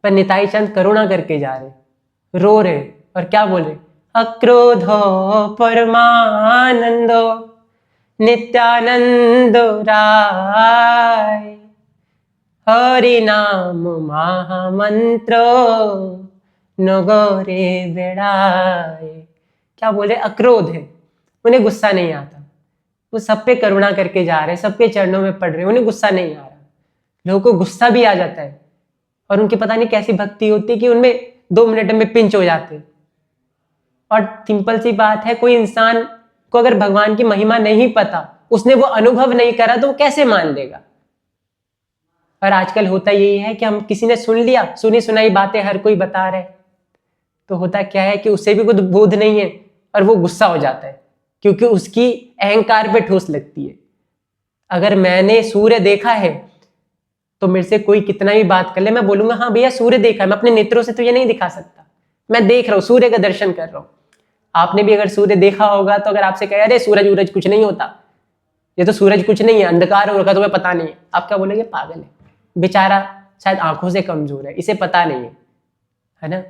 पर निताई चंद करुणा करके जा रहे, रो रहे और क्या बोल रहे, अक्रोधो परमानंदो नित्यानंदो राय, हरि नाम महामंत्रो नगोरे बेड़ाए। क्या बोल रहे, अक्रोध है, उन्हें गुस्सा नहीं आता, वो सब पे करुणा करके जा रहे, सबके चरणों में पड़ रहे, उन्हें गुस्सा नहीं आ रहा। लोगों को गुस्सा भी आ जाता है और उनकी पता नहीं कैसी भक्ति होती है कि उनमें 2 मिनट में पिंच हो जाते। और सिंपल सी बात है, कोई इंसान को अगर भगवान की महिमा नहीं पता, उसने वो अनुभव नहीं करा, तो वो कैसे मान लेगा। और आजकल होता यही है कि हम किसी ने सुन लिया, सुनी सुनाई बातें हर कोई बता रहे, तो होता क्या है कि उसे भी कुछ बोध नहीं है और वो गुस्सा हो जाता है, क्योंकि उसकी अहंकार पे ठोस लगती है। अगर मैंने सूर्य देखा है तो मेरे से कोई कितना भी बात कर ले, मैं बोलूंगा हाँ भैया सूर्य देखा है, मैं अपने नेत्रों से तो ये नहीं दिखा सकता, मैं देख रहा हूँ, सूर्य का दर्शन कर रहा हूँ। आपने भी अगर सूर्य देखा होगा तो अगर आपसे कहे अरे सूरज वूरज कुछ नहीं होता, ये तो सूरज कुछ नहीं है, अंधकार हो रखा, तुम्हें पता नहीं है, आप क्या बोलेंगे, पागल है बेचारा, शायद आंखों से कमजोर है, इसे पता नहीं है ना।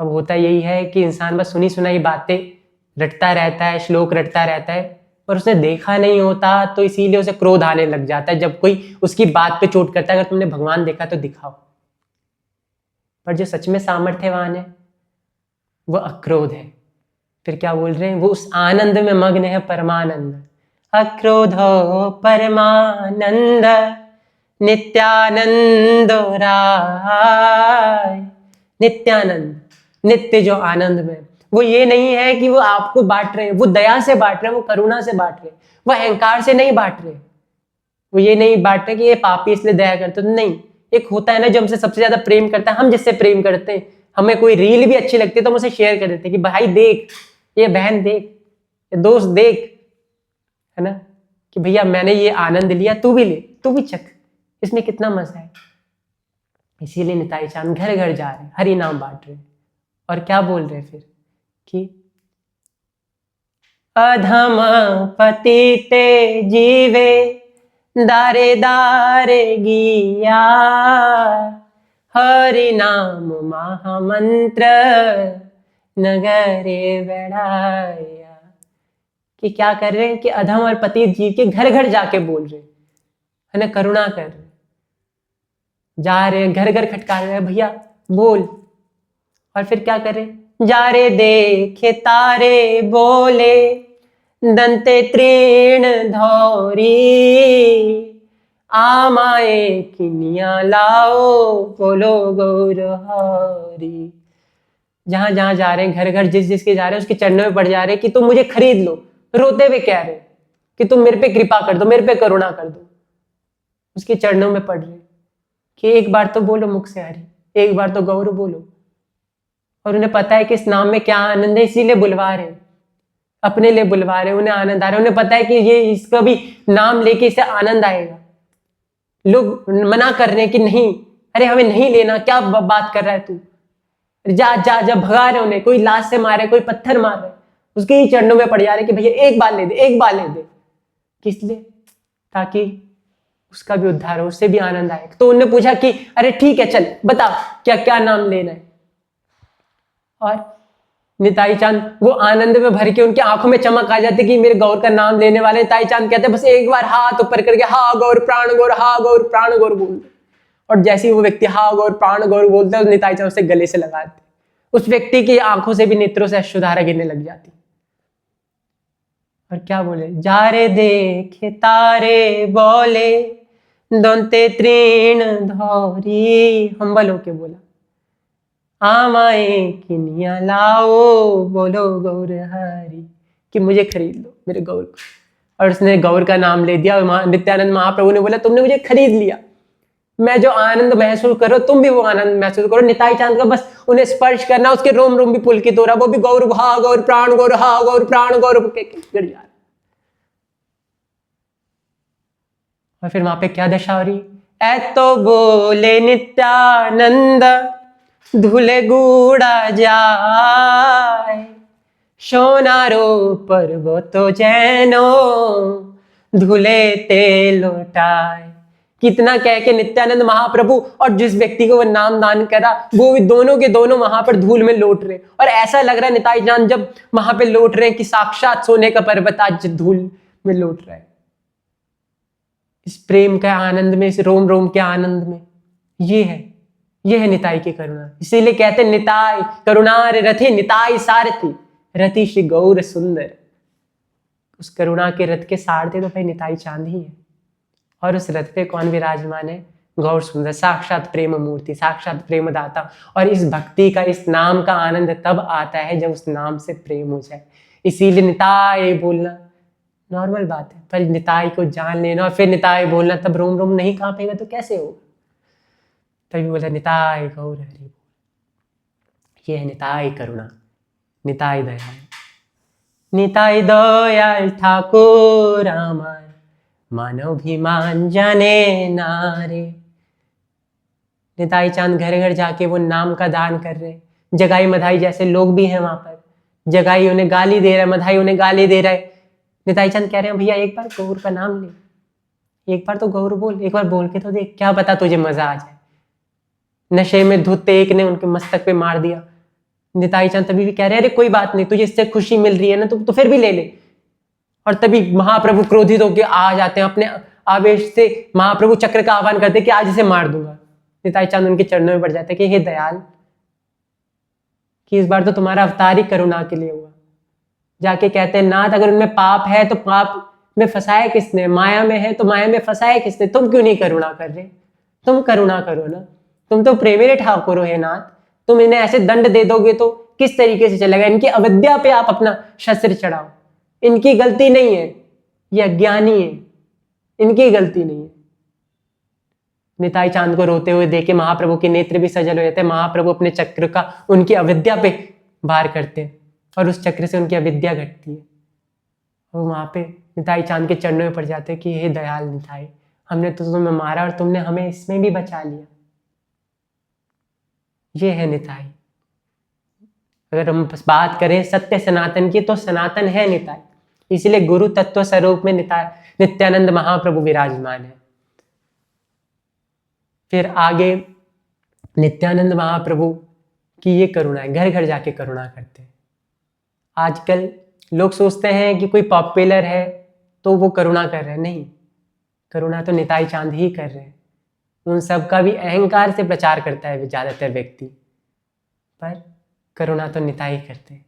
अब होता यही है कि इंसान बस सुनी सुनाई बातें रटता रहता है, श्लोक रटता रहता है, पर उसने देखा नहीं होता, तो इसीलिए उसे क्रोध आने लग जाता है जब कोई उसकी बात पे चोट करता है। अगर तुमने भगवान देखा तो दिखाओ। पर जो सच में सामर्थ्यवान है वो अक्रोध है। फिर क्या बोल रहे हैं, वो उस आनंद में मग्न है, परमानंद, अक्रोधो परमानंद नित्यानंदो राय। नित्यानंद, नित्य जो आनंद में, वो ये नहीं है कि वो आपको बांट रहे हैं, वो दया से बांट रहे हैं, वो करुणा से बांट रहे हैं, वो अहंकार से नहीं बांट रहे। वो ये नहीं बांट रहे कि ये पापी इसलिए दया करते, तो नहीं। एक होता है ना जो हमसे सबसे ज्यादा प्रेम करता है, हम जिससे प्रेम करते हैं, हमें कोई रील भी अच्छी लगती है तो हम उसे शेयर कर देते हैं कि भाई देख, ये बहन देख, ये दोस्त देख, है ना, कि भैया मैंने ये आनंद लिया, तू भी ले, तू भी चख, इसमें कितना मजा है। इसीलिए निताई चांद घर घर जा रहे, हरि नाम बांट रहे, और क्या बोल रहे फिर कि अधम पतिते जीवे दारे दारे गिया, हरि नाम महामंत्र नगरे बढ़ाया। कि क्या कर रहे हैं कि अधम और पतित जीव के घर घर जाके बोल रहे है ना, करुणा कर रहे, जा रहे घर घर खटका रहे, भैया बोल। और फिर क्या करे, जा रे देखे तारे बोले दंते तृण धौरी, आमाए किनिया लाओ बोलो गौर हरी। जहां जहां जा रहे हैं, घर घर जिस जिसके जा रहे हैं, उसके चरणों में पड़ जा रहे हैं कि तुम मुझे खरीद लो, रोते हुए कह रहे कि तुम मेरे पे कृपा कर दो, मेरे पे करुणा कर दो, उसके चरणों में पड़ रहे कि एक बार तो बोलो मुख से हरि, एक बार तो गौर बोलो। और उन्हें पता है कि इस नाम में क्या आनंद है, इसीलिए बुलवा रहे, अपने लिए बुलवा रहे, उन्हें आनंद आ रहा है, उन्हें पता है कि ये इसका भी नाम लेके इसे आनंद आएगा। लोग मना कर रहे हैं कि नहीं, अरे हमें नहीं लेना, क्या बात कर रहा है तू, जा जा जा, भगा रहे उन्हें, कोई लाश से मारे, कोई पत्थर मार रहे, उसके ही चरणों में पड़ जा रहे कि भैया एक बार ले दे, एक बार ले दे। किस लिए, ताकि उसका भी उद्धार हो, उससे भी आनंद आए। तो उन्होंने पूछा कि अरे ठीक है चल बता क्या क्या नाम लेना है। और निताई चांद वो आनंद में भर के, उनकी आंखों में चमक आ जाती कि मेरे गौर का नाम लेने वाले। निताई चांद कहते बस एक बार हाथ ऊपर करके हा गौर प्राण गौर, हा गौर प्राण गौर बोल, और जैसे ही वो व्यक्ति हा गौर प्राण गौर बोलता है, निताई चांद उसे गले से लगाते, उस व्यक्ति की आंखों से भी, नेत्रों से अश्रुधारा गिरने लग जाती। और क्या बोले, जा रे देखे तारे बोले दोनते तृण धौरी, हम्बल होके बोला, आमाए किनिया लाओ बोलो गौर हरि, कि मुझे खरीद लो, मेरे गौर को। और उसने गौर का नाम ले दिया। नित्यानंद महाप्रभु ने बोला तुमने मुझे खरीद लिया, मैं जो आनंद महसूस करो तुम भी वो आनंद महसूस करो। निताई चांद का बस उन्हें स्पर्श करना, उसके रोम रोम भी पुलकित हो रहा, वो भी गौर, हा गौर प्राण गौर, हा गौर प्राण गौर गिर जा। और फिर वहां पे क्या दशा हो रही, ऐ तो बोले नित्यानंद धुले गूड़ा जाए, सोनारो पर्वतो जैनो धुले ते लौटाए। कितना कह के नित्यानंद महाप्रभु और जिस व्यक्ति को वो नाम दान करा वो भी दोनों के दोनों वहां पर धूल में लौट रहे, और ऐसा लग रहा है निताई जान जब वहां पे लौट रहे हैं कि साक्षात सोने का पर्वत आज धूल में लौट रहा है। इस प्रेम के आनंद में, इस रोम रोम के आनंद में, ये है निताई की करुणा। इसीलिए कहते हैं निताई करुणार रथि निताई सारथी रति श्री गौर सुंदर। उस करुणा के रथ के सारथी तो भाई निताई चांद ही है, और उस रथ पे कौन विराजमान है? गौर सुंदर, साक्षात प्रेम मूर्ति, साक्षात प्रेम दाता। और इस भक्ति का, इस नाम का आनंद तब आता है जब उस नाम से प्रेम हो जाए। इसीलिए निताई बोलना नॉर्मल बात है, पर निताई को जान लेना और फिर निताई बोलना, तब रोम रोम नहीं कांपेगा तो कैसे होगा? तभी बोला निताई गौर हरि। ये है निताई करुणा, निताई दयाल, निताई दयाल ठाकुर हमार, मानव भी मान जाने नारे। निताई चांद घर घर जाके वो नाम का दान कर रहे। जगाई मधाई जैसे लोग भी हैं वहां पर, जगाई उन्हें गाली दे रहा है, मधाई उन्हें गाली दे रहा है। निताई चांद कह रहे हैं भैया एक बार गौर का नाम ले, एक बार तो गौर बोल, एक बार बोल के तो देख, क्या पता तुझे मजा आ जाए। नशे में धुत एक ने उनके मस्तक पे मार दिया। निताई चांद तभी भी कह रहे हैं अरे कोई बात नहीं, तुझे इससे खुशी मिल रही है ना तो फिर भी ले ले। और तभी महाप्रभु क्रोधित होकर आ जाते हैं, अपने आवेश से महाप्रभु चक्र का आह्वान करते कि आज इसे मार दूंगा। निताई चांद उनके चरणों में पड़ जाते कि हे दयाल, कि इस बार तो तुम्हारा अवतार ही करुणा के लिए हुआ। जाके कहते हैं नाथ अगर उनमें पाप है तो पाप में फंसाया किसने? माया में है तो माया में फंसाया किसने? तुम क्यों नहीं करुणा कर रहे? तुम करुणा करो ना, तुम तो प्रेमी ठाकुर हो हे नाथ। तुम इन्हें ऐसे दंड दे दोगे तो किस तरीके से चलेगा? इनकी अविद्या पे आप अपना शस्त्र चढ़ाओ। इनकी गलती नहीं है, ये अज्ञानी है, इनकी गलती नहीं है। निताई चांद को रोते हुए देखे महाप्रभु के नेत्र भी सजल हो जाते हैं। महाप्रभु अपने चक्र का उनकी अविद्या पे वार करते हैं और उस चक्र से उनकी अविद्या घटती है। और वहां पे निताई चांद के चरणों में पड़ जाते हैं कि हे दयाल निताई, हमने तो तुम्हें मारा और तुमने हमें इसमें भी बचा लिया। ये है निताई। अगर हम बात करें सत्य सनातन की तो सनातन है निताई, इसलिए गुरु तत्व स्वरूप में नित्यानंद महाप्रभु विराजमान है। फिर आगे नित्यानंद महाप्रभु की ये करुणा है, घर घर जाके करुणा करते हैं। आजकल लोग सोचते हैं कि कोई पॉपुलर है तो वो करुणा कर रहे हैं, नहीं, करुणा तो निताई चांद ही कर रहे हैं। उन सब का भी अहंकार से प्रचार करता है ज्यादातर व्यक्ति, पर करुणा तो निताई करते हैं।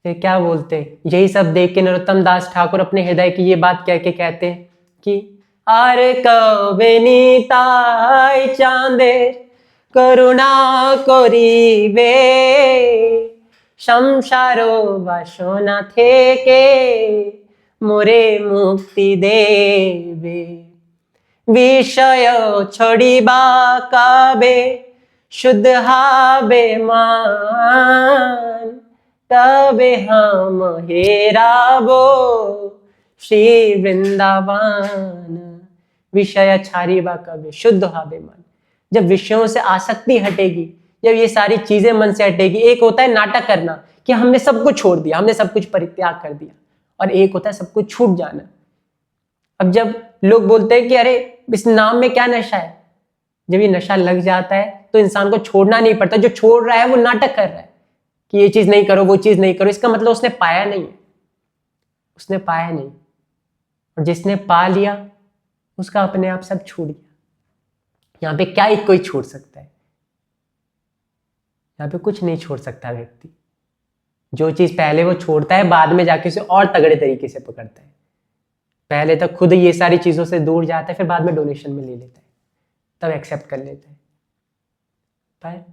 फिर क्या बोलते हैं, यही सब देख के नरोत्तम दास ठाकुर अपने हृदय की ये बात कह के कहते हैं कि आरे कबे निताई चांदे करुणा करिबे, संसारो बासना থেকে মোরে মুক্তি দেবে, বিষয় ছড়িবা কাবে शुद्ध हाबे मान, तबे हम हेराबो श्री वृंदावन। विषय छारीबा कबे शुद्ध हाबे मान। जब विषयों से आसक्ति हटेगी, जब ये सारी चीजें मन से हटेगी। एक होता है नाटक करना कि हमने सब कुछ छोड़ दिया, हमने सब कुछ परित्याग कर दिया, और एक होता है सब कुछ छूट जाना। अब जब लोग बोलते हैं कि अरे इस नाम में क्या नशा है, जब ये नशा लग जाता है तो इंसान को छोड़ना नहीं पड़ता। जो छोड़ रहा है वो नाटक कर रहा है कि ये चीज नहीं करो, वो चीज नहीं करो। इसका मतलब उसने पाया नहीं है, उसने पाया नहीं। और जिसने पा लिया उसका अपने आप सब छूट गया। यहाँ पे क्या कोई छोड़ सकता है? यहाँ पे कुछ नहीं छोड़ सकता व्यक्ति। जो चीज पहले वो छोड़ता है, बाद में जाके उसे और तगड़े तरीके से पकड़ता है। पहले तक खुद ये सारी चीजों से दूर जाता है, फिर बाद में डोनेशन में ले लेता है, तब एक्सेप्ट कर लेता है। पर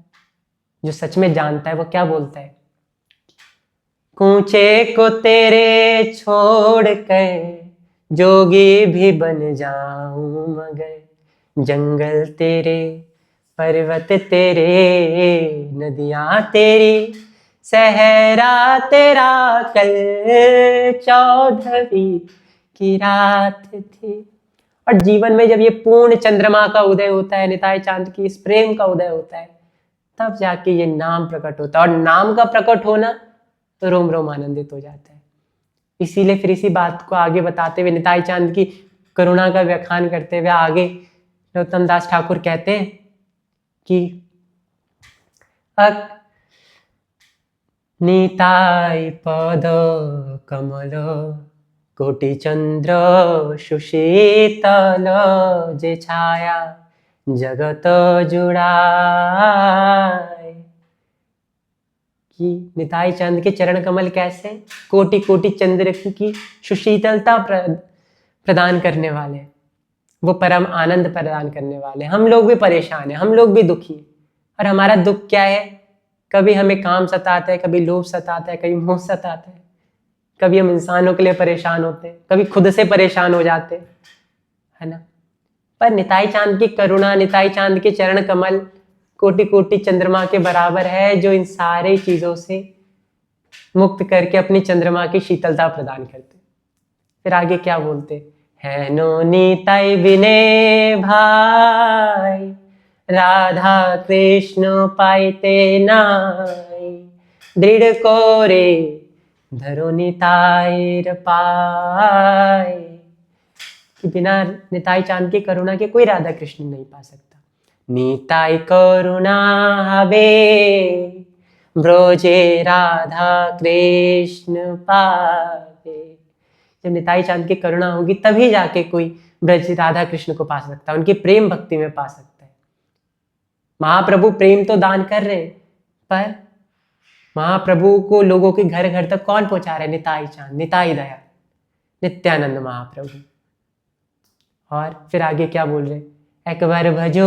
जो सच में जानता है वो क्या बोलता है, कूचे को तेरे छोड़ कर जोगी भी बन जाऊं मगर, जंगल तेरे पर्वत तेरे नदियां तेरी, सहरा तेरा कल 14वीं की रात थी। और जीवन में जब ये पूर्ण चंद्रमा का उदय होता है, निताई चांद की इस प्रेम का उदय होता है, तब जाके ये नाम प्रकट होता है। और नाम का प्रकट होना तो रोम रोम आनंदित हो जाता है। इसीलिए फिर इसी बात को आगे बताते हुए निताई चांद की करुणा का व्याख्यान करते हुए आगे नरोत्तम दास ठाकुर कहते हैं कि निताई पद कमल कोटि चंद्र सुशीतल जे छाया जगत जुड़ाए। कि निताई चंद के चरण कमल कैसे कोटि कोटि चंद्र की सुशीतलता प्रदान करने वाले, वो परम आनंद प्रदान करने वाले। हम लोग भी परेशान हैं, हम लोग भी दुखी हैं, और हमारा दुख क्या है? कभी हमें काम सताता है, कभी लोभ सताता है, कभी मोह सताता है, कभी हम इंसानों के लिए परेशान होते हैं, कभी खुद से परेशान हो जाते हैं, है ना। पर निताई चांद की करुणा, निताई चांद के चरण कमल कोटि कोटि चंद्रमा के बराबर है, जो इन सारी चीजों से मुक्त करके अपनी चंद्रमा की शीतलता प्रदान करते। फिर आगे क्या बोलते है? नो निताई बिने भाई राधा कृष्ण पाइते नाई, दृढ़ कोरे धरो निताईर पाए। कि बिना निताई चांद की करुणा के कोई राधा कृष्ण नहीं पा सकता। निताई करुणा हवे ब्रोजे राधा कृष्ण पावे। जब निताई चांद की करुणा होगी तभी जाके कोई ब्रज राधा कृष्ण को पा सकता है, उनकी प्रेम भक्ति में पा सकता है। महाप्रभु प्रेम तो दान कर रहे हैं, पर महाप्रभु को लोगों के घर घर तक कौन पहुंचा रहे? निताई चांद, निताई दया, नित्यानंद महाप्रभु। और फिर आगे क्या बोल रहे? एक बार भजो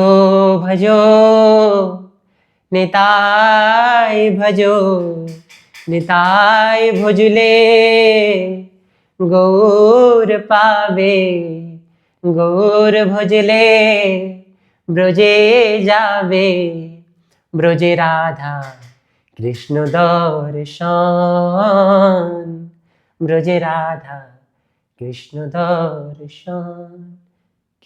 भजो निताई भजो, निताई भुजले गौर पावे, गौर भुजले ब्रजे जावे, ब्रजे राधा कृष्ण दर्शन, ब्रजे राधा कृष्ण दर्शन।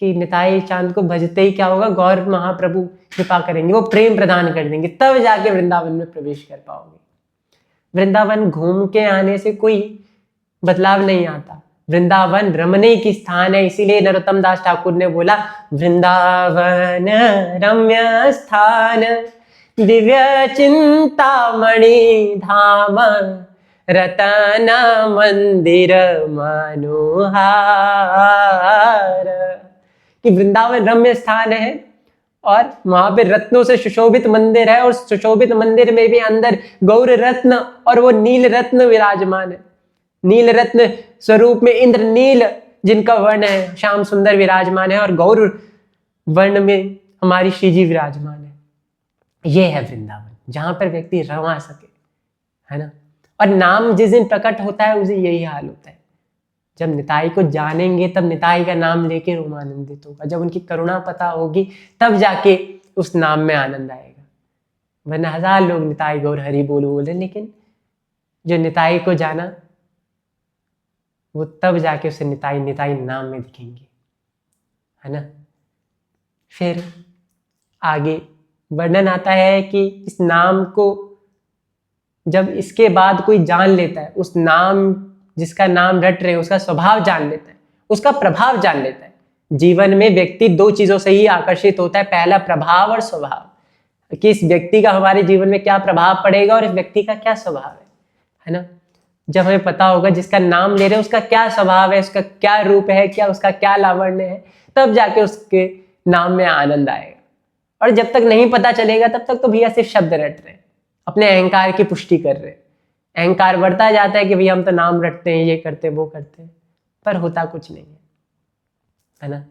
कि निताई चांद को भजते ही क्या होगा? गौर महाप्रभु कृपा करेंगे, वो प्रेम प्रदान कर देंगे, तब जाके वृंदावन में प्रवेश कर पाओगे। वृंदावन घूम के आने से कोई बदलाव नहीं आता। वृंदावन रमने की स्थान है, इसीलिए नरोत्तम दास ठाकुर ने बोला वृंदावन रम्य स्थान, दिव्य चिंतामणि धाम, रतन मंदिर मनोहार। कि वृंदावन रम्य स्थान है और वहां पे रत्नों से सुशोभित मंदिर है, और सुशोभित मंदिर में भी अंदर गौर रत्न और वो नील रत्न विराजमान है। नील रत्न स्वरूप में इंद्र नील जिनका वर्ण है, श्याम सुंदर विराजमान है, और गौर वर्ण में हमारी श्री जी विराजमान है। ये है वृंदावन, जहां पर व्यक्ति रमा सके, है ना। और नाम जिस दिन प्रकट होता है उसे यही हाल होता है। जब निताई को जानेंगे तब निताई का नाम लेके रूम आनंदित होगा। जब उनकी करुणा पता होगी तब जाके उस नाम में आनंद आएगा। वरना हजार लोग निताई गौर हरि बोलो बोले, लेकिन जो निताई को जाना वो तब जाके उसे निताई निताई नाम में दिखेंगे, है ना। फिर आगे वर्णन आता है कि इस नाम को जब इसके बाद कोई जान लेता है, उस नाम जिसका नाम रट रहे उसका स्वभाव जान लेता है, उसका प्रभाव जान लेता है। जीवन में व्यक्ति दो चीजों से ही आकर्षित होता है, पहला प्रभाव और स्वभाव, कि इस व्यक्ति का हमारे जीवन में क्या प्रभाव पड़ेगा और इस व्यक्ति का क्या स्वभाव है ना। जब हमें पता होगा जिसका नाम ले रहे हैं उसका क्या स्वभाव है, उसका क्या रूप है, क्या उसका क्या लावण्य है, तब जाके उसके नाम में आनंद आएगा। और जब तक नहीं पता चलेगा तब तक तो भैया सिर्फ शब्द रट रहे, अपने अहंकार की पुष्टि कर रहे। अहंकार बढ़ता जाता है कि भैया हम तो नाम रटते हैं, ये करते हैं, वो करते हैं, पर होता कुछ नहीं है ना।